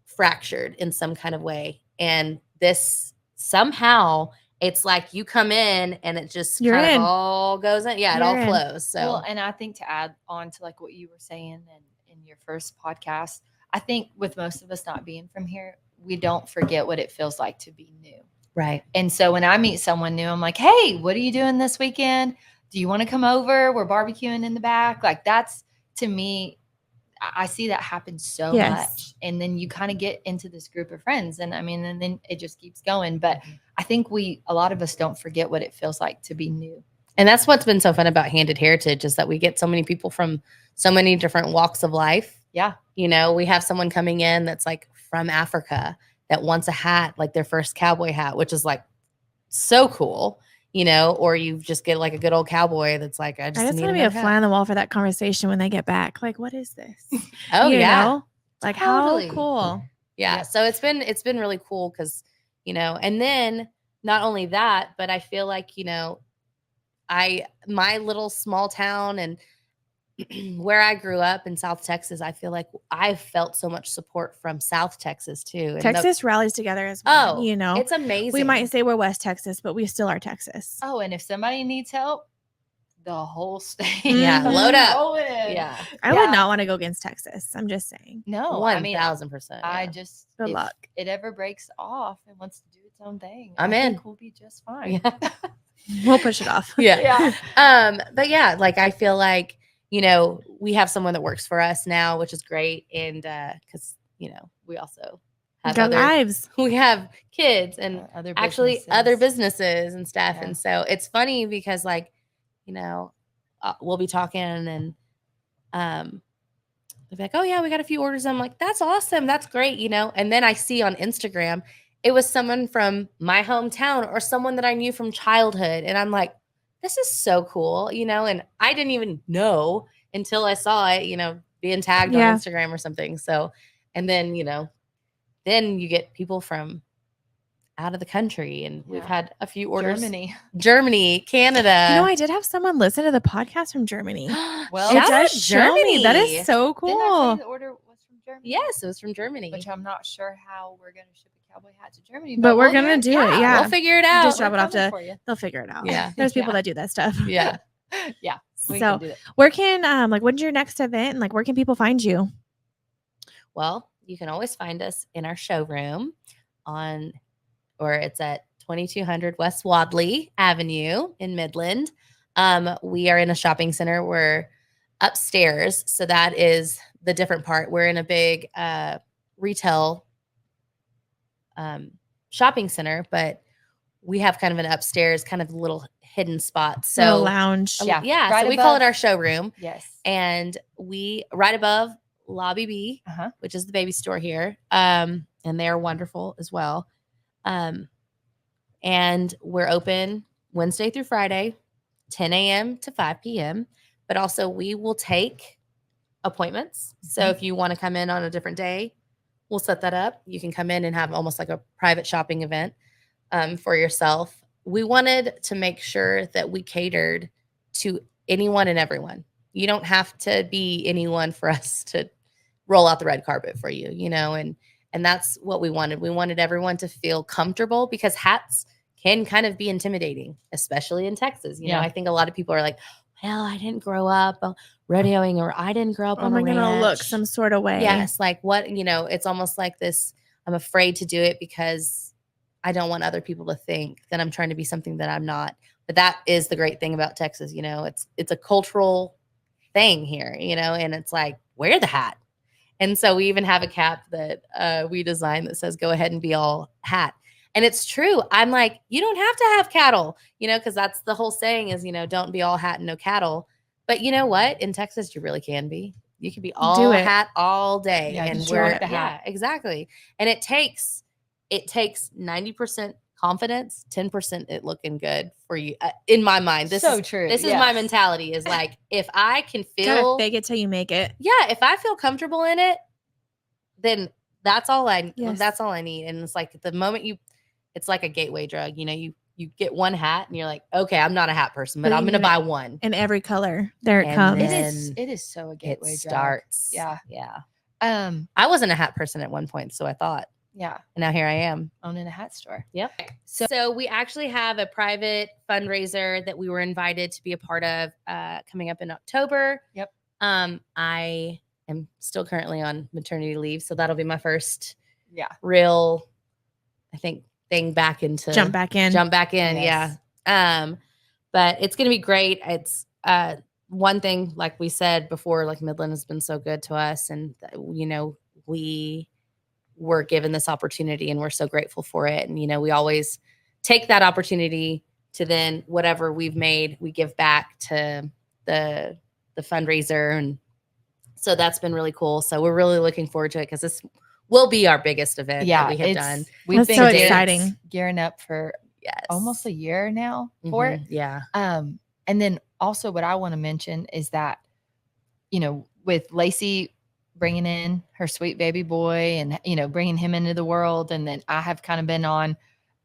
fractured in some kind of way. And this somehow, it's like you come in and it just kind of all goes in. Yeah, it all flows. So, well, and I think to add on to like what you were saying in your first podcast, I think with most of us not being from here, we don't forget what it feels like to be new. Right. And so when I meet someone new, I'm like, hey, what are you doing this weekend? Do you want to come over? We're barbecuing in the back. Like, that's, to me, I see that happen so much. And then you kind of get into this group of friends. And I mean, and then it just keeps going. But I think a lot of us don't forget what it feels like to be new. And that's what's been so fun about Handed Heritage, is that we get so many people from so many different walks of life. Yeah. You know, we have someone coming in that's like from Africa that wants a hat, like their first cowboy hat, which is like so cool. You know, or you just get like a good old cowboy that's like, I just want to be a fly on the wall for that conversation when they get back. Like, what is this? Oh, you yeah. know? Like, how cool. Yeah. So it's been really cool because, you know, and then not only that, but I feel like, you know, my little small town and where I grew up in South Texas, I feel like I felt so much support from South Texas too. And Texas rallies together as well. Oh, you know, it's amazing. We might say we're West Texas, but we still are Texas. Oh, and if somebody needs help, the whole state. Yeah, load up. Yeah, I would not want to go against Texas. I'm just saying. No, 1,000%. I just, good luck. It ever breaks off and wants to do its own thing, I think we'll be just fine. Yeah. We'll push it off. Yeah. But yeah, like I feel like, you know, we have someone that works for us now, which is great. And because, you know, we also have other lives. We have kids and other businesses and stuff. Yeah. And so it's funny because, like, you know, we'll be talking and they'll be like, oh, yeah, we got a few orders. I'm like, that's awesome. That's great. You know, and then I see on Instagram, it was someone from my hometown or someone that I knew from childhood. And I'm like, this is so cool, you know, and I didn't even know until I saw it, you know, being tagged on Instagram or something. So, and then, you know, then you get people from out of the country, and we've had a few orders. Germany, Canada. You know, I did have someone listen to the podcast from Germany. Well, it does show me. That is so cool. Didn't I say the order was from Germany? Yes, it was from Germany. Which I'm not sure how we're going to ship a cowboy hat to Germany. But we're going to do it. Yeah. We'll figure it out. Just drop it off they'll figure it out. Yeah. There's people that do that stuff. Yeah. Yeah. So where can, like, when's your next event? And like, where can people find you? Well, you can always find us in our showroom it's at 2200 West Wadley Avenue in Midland. We are in a shopping center. We're upstairs. So that is the different part. We're in a big retail shopping center, but we have kind of an upstairs kind of little hidden spot. So lounge. Yeah. Right so we call it our showroom. Yes. And we right above Lobby B, which is the baby store here. And they're wonderful as well. And we're open Wednesday through Friday, 10 a.m. to 5 p.m. But also we will take appointments. So if you want to come in on a different day, we'll set that up. You can come in and have almost like a private shopping event for yourself. We wanted to make sure that we catered to anyone and everyone. You don't have to be anyone for us to roll out the red carpet for you, you know, and that's what we wanted. We wanted everyone to feel comfortable because hats can kind of be intimidating, especially in Texas. You know, I think a lot of people are like, well, I didn't grow up rodeoing, or I didn't grow up on a ranch. Am I going to look some sort of way? Yes. Like what, you know, it's almost like this, I'm afraid to do it because I don't want other people to think that I'm trying to be something that I'm not. But that is the great thing about Texas. You know, it's a cultural thing here, you know, and it's like, wear the hat. And so we even have a cap that we designed that says, go ahead and be all hat. And it's true. I'm like, you don't have to have cattle, you know, because that's the whole saying is, you know, don't be all hat and no cattle. But you know what? In Texas, you really can be. You can be all hat all day. Yeah, and just wear rock the hat. Yeah, exactly. And it takes 90% confidence, 10% it looking good for you. In my mind, this So is true. This is my mentality is like, if I can Gotta feel, fake it till you make it. yeah, if I feel comfortable in it, then that's all I need. And it's like the moment it's like a gateway drug. You know, you get one hat and you're like, okay, I'm not a hat person, but I'm going to buy one in every color. There it And comes. It is so a gateway it drug. starts. Yeah. Yeah. I wasn't a hat person at one point, so I thought. Yeah. And now here I am. Owning a hat store. Yep. So we actually have a private fundraiser that we were invited to be a part of coming up in October. Yep. I am still currently on maternity leave, so that'll be my first real, I think, thing back into jump back in. Yes. Yeah. But it's going to be great. It's one thing, like we said before, like Midland has been so good to us, and you know, we were given this opportunity and we're so grateful for it. And, you know, we always take that opportunity to then whatever we've made, we give back to the fundraiser. And so that's been really cool. So we're really looking forward to it because this will be our biggest event that we have done. We've been so exciting. Gearing up for almost a year now for it. Yeah. And then also what I want to mention is that, you know, with Lacie bringing in her sweet baby boy and, you know, bringing him into the world. And then I have kind of been on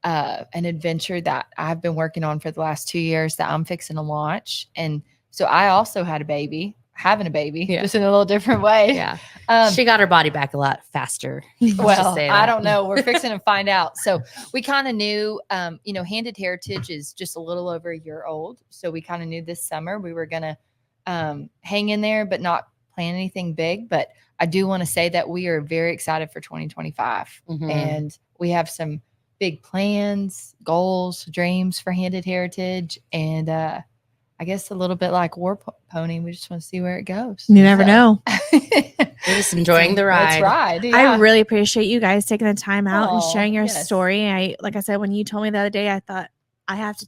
an adventure that I've been working on for the last 2 years that I'm fixing to launch. And so I also had having a baby, just in a little different way. Yeah. She got her body back a lot faster. Well, I don't know. We're fixing to find out. So we kind of knew, you know, Handed Heritage is just a little over a year old. So we kind of knew this summer we were going to hang in there, but not plan anything big. But I do want to say that we are very excited for 2025. And we have some big plans, goals, dreams for Handed Heritage. And I guess a little bit like War Pony. We just want to see where it goes. You never know. We're just enjoying the ride. That's right. Yeah. I really appreciate you guys taking the time out and sharing your yes. story. Like I said, when you told me the other day, I thought I have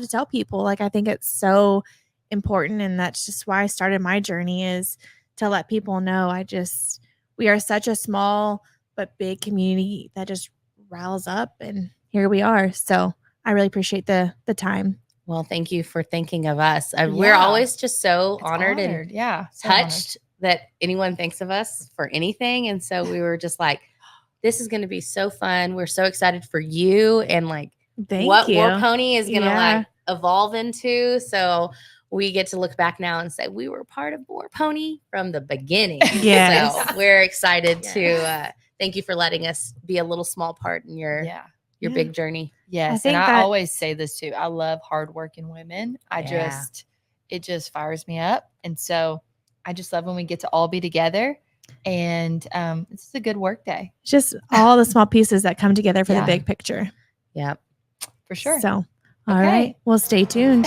to tell people. Like, I think it's so important. And that's just why I started my journey, is to let people know we are such a small but big community that just riles up, and here we are. So I really appreciate the time. Well, thank you for thinking of us. We're always just so honored and touched that anyone thinks of us for anything. And so we were just like, this is going to be so fun. We're so excited for you and like what War Pony is going to like evolve into. So we get to look back now and say we were part of War Pony from the beginning. Yes. So we're excited to thank you for letting us be a little small part in your big journey. Yes. And I always say this too. I love hardworking women. It just fires me up. And so I just love when we get to all be together, and this is a good work day. Just all the small pieces that come together for the big picture. Yeah, for sure. So, all right. Well, stay tuned.